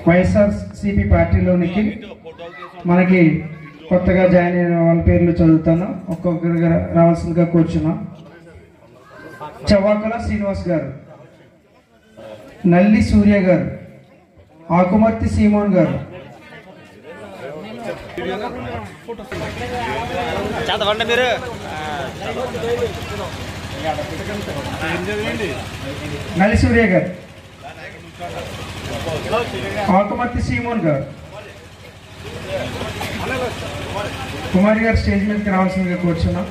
వైఎస్ఆర్సీపీ పార్టీలోనికి మనకి కొత్తగా జాయిన్ అయిన వాళ్ళ పేర్లు చదువుతాను. ఒక్కొక్కరిగా రావాల్సిందిగా కూర్చున్నాం. చవ్వాకల శ్రీనివాస్ గారు, నల్లి సూర్య గారు, ఆకుమర్తి సీమోన్ గారు, నల్లి సూర్య గారు, ఆకుమర్తి సీమోన్ గారు, కుమారి గారు స్టేజ్ మీదకి రావాల్సిందిగా కూర్చున్నాం.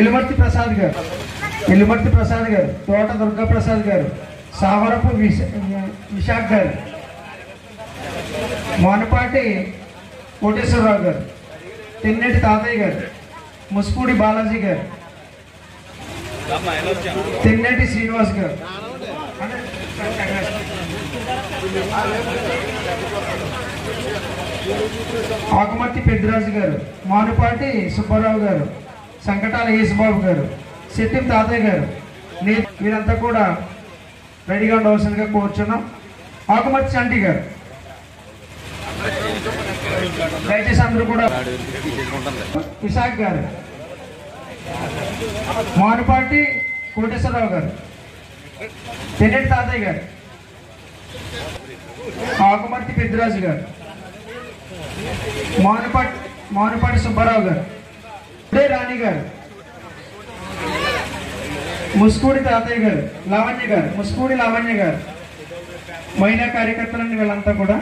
ఎల్లుమర్తి ప్రసాద్ గారు, తోట దుర్గా ప్రసాద్ గారు, సావరపు విశాఖ గారు, మోనపాటి కోటేశ్వరరావు గారు, తిన్నెటి తాతయ్య గారు, ముస్పూడి బాలాజీ గారు, తిన్నెటి శ్రీనివాస్ గారు, ఆకుమర్తి పెద్దిరాజు గారు, మానుపాటి సుబ్బారావు గారు, సంకటాల యేసుబాబు గారు, శెట్టిం తాతయ్య గారు, వీరంతా కూడా రెడీగా ఉండవలసిందిగా కూర్చున్నాం. ఆకుమర్తి చంటి గారు, దయచేసి అందరూ కూడా. విశాఖ గారు, మానుపాటి కోటేశ్వరరావు గారు, తెన్నెటి తాతయ్య గారు, ఆకుమర్తి పెద్దిరాజు గారు, మానుపాటి సుబ్బారావు గారు, ఉడే రాణి గారు, ముస్కూడి తాతయ్య గారు, ముస్కూడి లావణ్య గారు, మహిళా కార్యకర్తలన్నీ వీళ్ళంతా కూడా.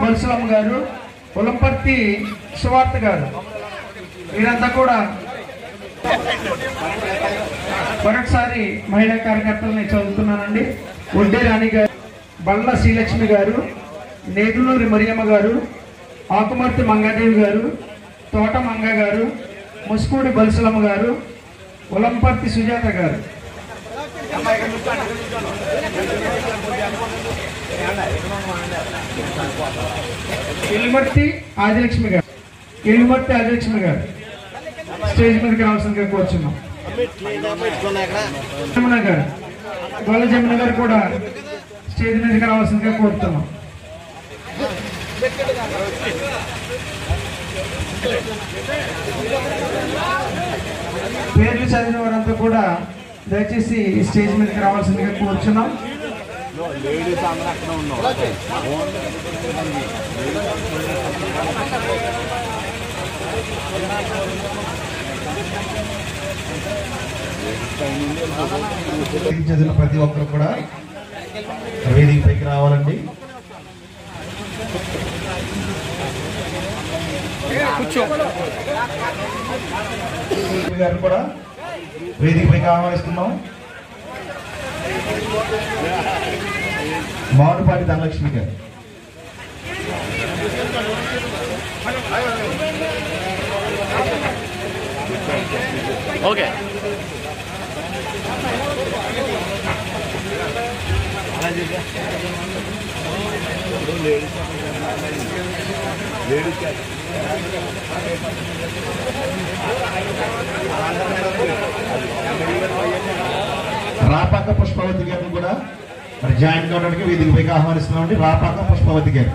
బల్సులమ్మ గారు, ఉలంపర్తి సువార్త గారు, వీరంతా కూడా మరొకసారి మహిళా కార్యకర్తలని చదువుతున్నానండి. ఒడ్డే రాణి గారు, బళ్ళ శ్రీలక్ష్మి గారు, నేదులూరి మరియమ్మ గారు, ఆకుమర్తి మంగాదేవి గారు, తోట మంగ గారు, ముస్కూడి బల్సులమ్మ గారు, ఉలంపర్తి సుజాత గారు, ఎల్లుమర్తి ఆదిలక్ష్మి గారు, స్టేజ్ మీదకి రావాల్సిందిగా కూర్చున్నాం. జమున గారు, గొల్ల జమున గారు కూడా స్టేజ్ మీదకి రావాల్సిందిగా కోరుతున్నాం. పేర్లు చదివిన వారంతా కూడా దయచేసి స్టేజ్ మీదకి రావాల్సిందిగా కూర్చున్నాం. చదివిన ప్రతి ఒక్కరు కూడా వేదికపైకి రావాలండి. గారు కూడా వేదికపైకి ఆహ్వానిస్తున్నాం. మానుపాటి ధనలక్ష్మి గారు, ఓకే, రాపాక పుష్పవతి గారిని కూడా మరి జాయిన్ కావడానికి వేదికపైకి ఆహ్వానిస్తున్నామండి. రాపాక పుష్పవతి గారు,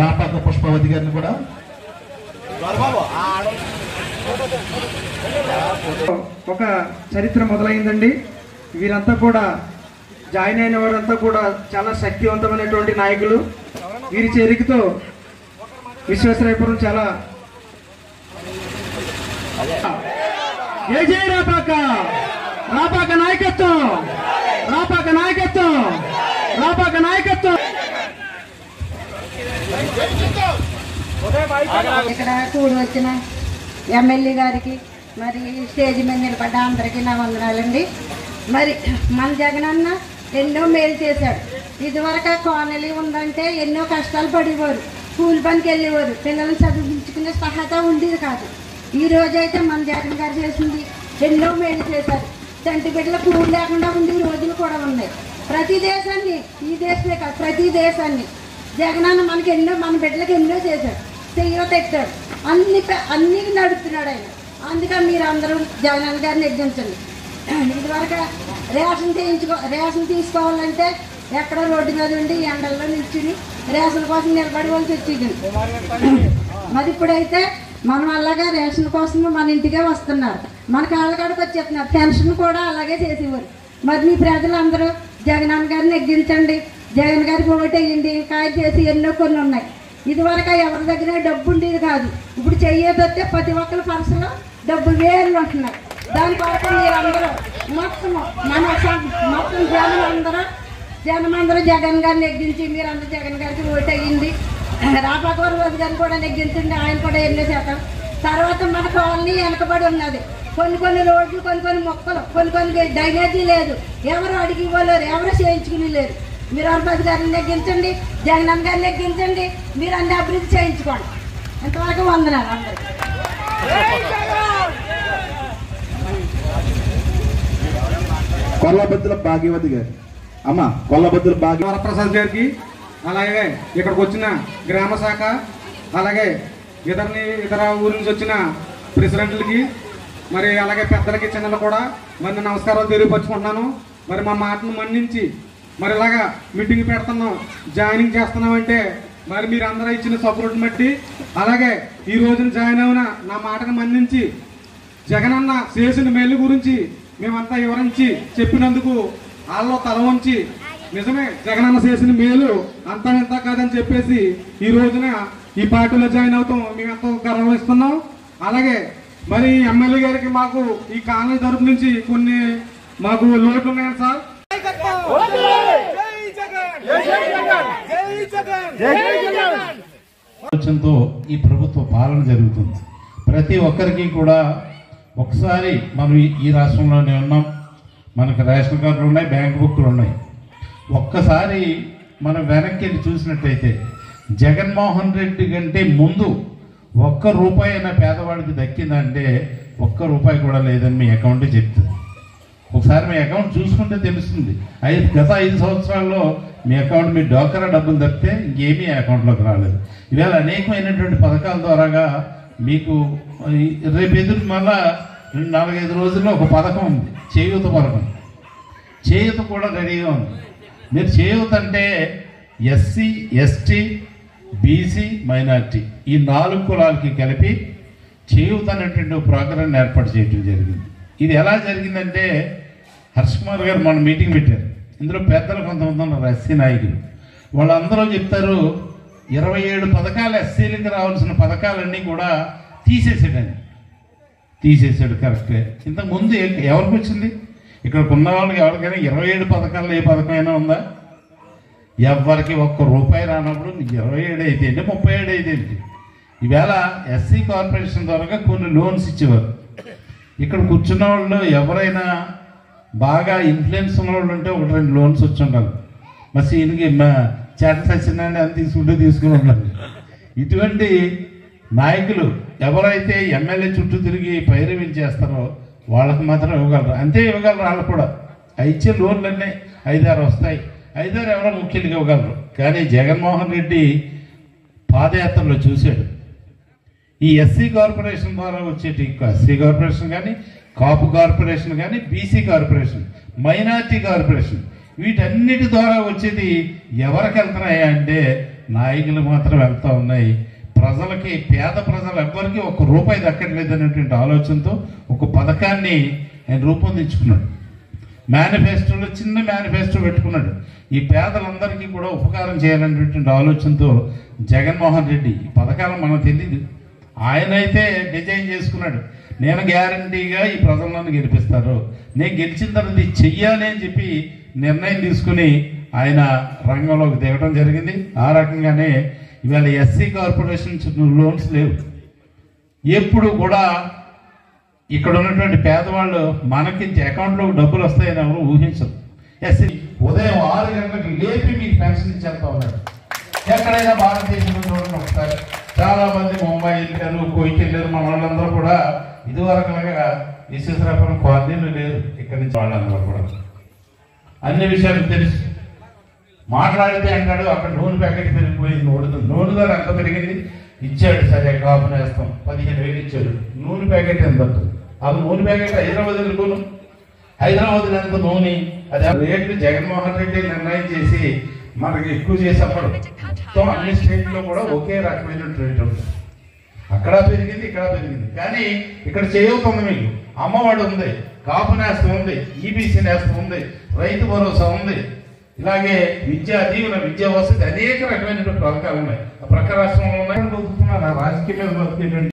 రాపాక పుష్పవతి గారిని కూడా. ఒక చరిత్ర మొదలైందండి. వీరంతా కూడా జాయిన్ అయిన వారంతా కూడా చాలా శక్తివంతమైనటువంటి నాయకులు. వీరి చేరికతో విశ్వేశ్వరాయపురం చాలా రాపాక నాయకత్వం, ఇక్కడ కూడి వచ్చిన ఎమ్మెల్యే గారికి మరి స్టేజ్ మీద నిలబడ్డ అందరికీ నా వందనాలండి. మరి మన జగనన్న ఎన్నో మేలు చేశాడు. ఇదివరకు కాలనీ ఉందంటే ఎన్నో కష్టాలు పడేవారు, కూలి పనికి వెళ్ళేవారు, పిల్లల్ని చదివించుకునే సహాయత ఉండేది కాదు. ఈ రోజైతే మన జగన్ గారు చేసింది ఎన్నో మేలు చేశారు. చంటి బిడ్డల కూలి లేకుండా ఉండే రోజులు కూడా ఉన్నాయి. ప్రతి దేశాన్ని, ఈ దేశమే కాదు ప్రతి దేశాన్ని జగనన్న మనకి ఎన్నో, మన బిడ్డలకు ఎన్నో చేశాడు, చెయ్యో తెచ్చాడు, అన్నీ నడుపుతున్నాడు ఆయన. అందుకని మీరు అందరూ జగనన్న గారిని ఎగ్గించండి. ఇదివరకు రేషన్ తీసుకోవాలంటే ఎక్కడో రోడ్డు మీద ఉండి ఎండల్లో నిల్చుని రేషన్ కోసం నిలబడవలసి వచ్చేది. మరి ఇప్పుడైతే మనం అలాగే రేషన్ కోసం మన ఇంటికే వస్తున్నారు, మన కాళ్ళకాడికి వచ్చేస్తున్నారు. పెన్షన్ కూడా అలాగే చేసేవారు. మరి మీ ప్రజలందరూ జగనన్న గారిని ఎగ్గించండి, జగన్ గారికి ఓటేయండి. కాయ చేసి ఎన్నో కొన్ని ఉన్నాయి. ఇదివరకు ఎవరి దగ్గర డబ్బు ఉండేది కాదు, ఇప్పుడు చెయ్యేదొస్తే ప్రతి ఒక్కరి పర్సులో డబ్బు వేలు ఉంటున్నాయి. దానికోసం మీరందరూ మొత్తం జనమందరూ జగన్ గారిని నెగ్గించి మీరందరూ జగన్ గారికి ఓటేయండి. రాపాకూరు రోజు గారిని కూడా నెగ్గించండి, ఆయన కూడా ఎన్నో శాతం. తర్వాత మన కాలనీ వెనకబడి ఉన్నది. కొన్ని రోడ్లు, కొన్ని మొక్కలు, కొన్ని డ్రైనేజీ లేదు, ఎవరు అడిగి ఇవ్వలేరు, ఎవరు చేయించుకుని లేరు. మీరు అర్బాజ్ గారిని నెగ్గించండి, జగనన్న గారిని నెగ్గించండి, మీరు అన్ని అభివృద్ధి చేయించుకోండి. ఇంతవరకు వందనాలు అందరికీ. కొల్లబద్దుల భాగ్యవతి గారు, అమ్మ కొల్లబద్దుల వరప్రసాద్ గారికి, అలాగే ఇక్కడికి వచ్చిన గ్రామ శాఖ, అలాగే ఇతర ఊరి నుంచి వచ్చిన ప్రెసిడెంట్లకి, మరి అలాగే పెద్దలకి చిన్నలు కూడా మరి నమస్కారాలు తెలియపరుచుకుంటున్నాను. మరి మా మాటను మన్నించి మరి ఇలాగా మీటింగ్ పెడుతున్నాం, జాయినింగ్ చేస్తున్నామంటే మరి మీరు అందరూ ఇచ్చిన సపోర్ట్ని బట్టి, అలాగే ఈ రోజున జాయిన్ అయిన నా మాటను మన్నించి జగనన్న చేసిన మేలు గురించి మేమంతా వివరించి చెప్పినందుకు వాళ్ళలో తల వంచి నిజమే జగనన్న చేసిన మేలు అంతా ఇంత కాదని చెప్పేసి ఈ రోజున ఈ పార్టీలో జాయిన్ అవుతాం మేము ఎంతో గర్వమిస్తున్నాం. అలాగే మరి ఎమ్మెల్యే గారికి మాకు ఈ కాలనీ తరపు నుంచి కొన్ని మాకు లోట్లు ఉన్నాయని సార్. ఆలోచనతో ఈ ప్రభుత్వ పాలన జరుగుతుంది. ప్రతి ఒక్కరికి కూడా ఒకసారి మనం ఈ రాష్ట్రంలోనే ఉన్నాం, మనకు రేషన్ కార్డులు ఉన్నాయి, బ్యాంక్ బుక్లు ఉన్నాయి. ఒక్కసారి మనం వెనక్కి చూసినట్టయితే జగన్మోహన్ రెడ్డి కంటే ముందు ₹1 అయినా పేదవాడికి దక్కిందంటే ₹1 కూడా లేదని మీ అకౌంట్ చెప్తుంది. ఒకసారి మీ అకౌంట్ చూసుకుంటే తెలుస్తుంది. గత 5 సంవత్సరాల్లో మీ అకౌంట్, మీ డోకరా డబ్బులు తప్పితే ఇంకేమీ అకౌంట్లోకి రాలేదు. ఇవాళ అనేకమైనటువంటి పథకాల ద్వారాగా మీకు రేపు ఎదురు మళ్ళా 4-5 రోజుల్లో ఒక పథకం ఉంది, చేయూత పథకం. చేయూత కూడా రెడీగా ఉంది. మీరు చేయూత అంటే ఎస్సీ, ఎస్టీ, బీసీ, మైనార్టీ ఈ 4 కులాలకి కలిపి చేయూత అనేటువంటి ప్రోగ్రాన్ని ఏర్పాటు చేయడం జరిగింది. ఇది ఎలా జరిగిందంటే హర్షకుమార్ గారు మన మీటింగ్ పెట్టారు. ఇందులో పెద్దలు కొంతమంది ఉన్నారు, ఎస్సీ నాయకులు. వాళ్ళందరూ చెప్తారు 27 పథకాలు ఎస్సీలకు రావాల్సిన పథకాలన్నీ కూడా తీసేసాడు. కరెక్టే. ఇంతకుముందు ఎవరికి వచ్చింది? ఇక్కడికి ఉన్న వాళ్ళకి ఎవరికైనా 27 పథకాల్లో ఏ పథకమైనా ఉందా? ఎవరికి ₹1 రానప్పుడు 27 అయితే ఏంటి, 37 అయితే ఏంటి? ఈవేళ ఎస్సీ కార్పొరేషన్ ద్వారా కొన్ని లోన్స్ ఇచ్చేవారు. ఇక్కడ కూర్చున్న వాళ్ళు ఎవరైనా బాగా ఇన్ఫ్లుయెన్స్ ఉన్న వాళ్ళు ఉంటే 1-2 లోన్స్ వచ్చి ఉండాలి. మరి ఈయనకి చేత సచ్చినండి అని తీసుకుని ఉండాలి. ఇటువంటి నాయకులు ఎవరైతే ఎమ్మెల్యే చుట్టూ తిరిగి పైరవీలు చేస్తారో వాళ్ళకి మాత్రం ఇవ్వగలరు, అంతే ఇవ్వగలరు. వాళ్ళు కూడా ఇచ్చే లోన్లన్నీ 5-6 వస్తాయి, 5-6 ఎవరో ముఖ్యులకి ఇవ్వగలరు. కానీ జగన్మోహన్ రెడ్డి పాదయాత్రలో చూశాడు ఈ ఎస్సీ కార్పొరేషన్ ద్వారా వచ్చేటి, ఎస్సీ కార్పొరేషన్ కానీ, కాపు కార్పొరేషన్ కానీ, బీసీ కార్పొరేషన్, మైనార్టీ కార్పొరేషన్, వీటన్నిటి ద్వారా వచ్చేది ఎవరికి వెళ్తున్నాయా అంటే నాయకులు మాత్రం వెళ్తూ ఉన్నాయి. ప్రజలకి, పేద ప్రజలు ఎవ్వరికి ₹1 దక్కట్లేదు అనేటువంటి ఆలోచనతో ఒక పథకాన్ని ఆయన రూపొందించుకున్నాడు. మేనిఫెస్టోలో చిన్న మేనిఫెస్టో పెట్టుకున్నాడు. ఈ పేదలందరికీ కూడా ఉపకారం చేయాలనేటువంటి ఆలోచనతో జగన్మోహన్ రెడ్డి ఈ పథకాలు మనకు తెలియదు, ఆయనైతే డిజైన్ చేసుకున్నాడు. నేను గ్యారంటీగా ఈ ప్రజలను గెలిపిస్తారు, నేను గెలిచిన తర్వాత ఇది చెయ్యాలి అని చెప్పి నిర్ణయం తీసుకుని ఆయన రంగంలోకి దిగడం జరిగింది. ఆ రకంగానే ఇవాళ ఎస్సీ కార్పొరేషన్ లోన్స్ లేవు. ఎప్పుడు కూడా ఇక్కడ ఉన్నటువంటి పేదవాళ్ళు మనకి అకౌంట్లోకి డబ్బులు వస్తాయని ఎవరు ఊహించరు. ఎస్సీ ఉదయం 6 గంటలకు లేపి మీకు పెన్షన్ ఇచ్చేస్తా ఉన్నాడు. ఎక్కడైనా భారతదేశంలో చూడండి ఒకసారి. చాలా మంది ముంబై వెళ్ళారు, కోయికి వెళ్ళారు. మన వాళ్ళందరూ కూడా ఇదివరకులాగా విశ్వేశ్వరపురం కాలనీలు లేరు. ఇక్కడి నుంచి వాళ్ళందరూ కూడా అన్ని విషయాలు తెలుసు. మాట్లాడితే అంటాడు అక్కడ నూనె ప్యాకెట్ పెరిగిపోయింది, నూనె ధర ఎంత పెరిగింది ఇచ్చాడు. సరే కాపున వేస్తాం, 15,000 ఇచ్చాడు. నూనె ప్యాకెట్ ఎంత? అది నూనె ప్యాకెట్ హైదరాబాద్ వెళ్ళుకోను. హైదరాబాద్ ఎంత నూనె? అది రేట్లు జగన్మోహన్ రెడ్డి నిర్ణయం చేసి మనకి ఎక్కువ చేసి అప్పుడు మొత్తం అన్ని స్టేట్లో కూడా ఒకే రకమైన రేట్ ఉంటుంది. అక్కడ పెరిగింది, ఇక్కడ పెరిగింది. కానీ ఇక్కడ చేయవుతుంది. మీకు అమ్మఒడి ఉంది, కాపు నేస్తం ఉంది, ఈబీసీ నేస్తం ఉంది, రైతు భరోసా ఉంది, ఇలాగే విద్యా దీవెన, విద్యా వసతి, అనేక రకమైనటువంటి పథకాలు ఉన్నాయి. ప్రక్క రాష్ట్రంలో ఉన్నాయి. బతుకుతున్నారు రాజకీయ మీద బతికేటువంటి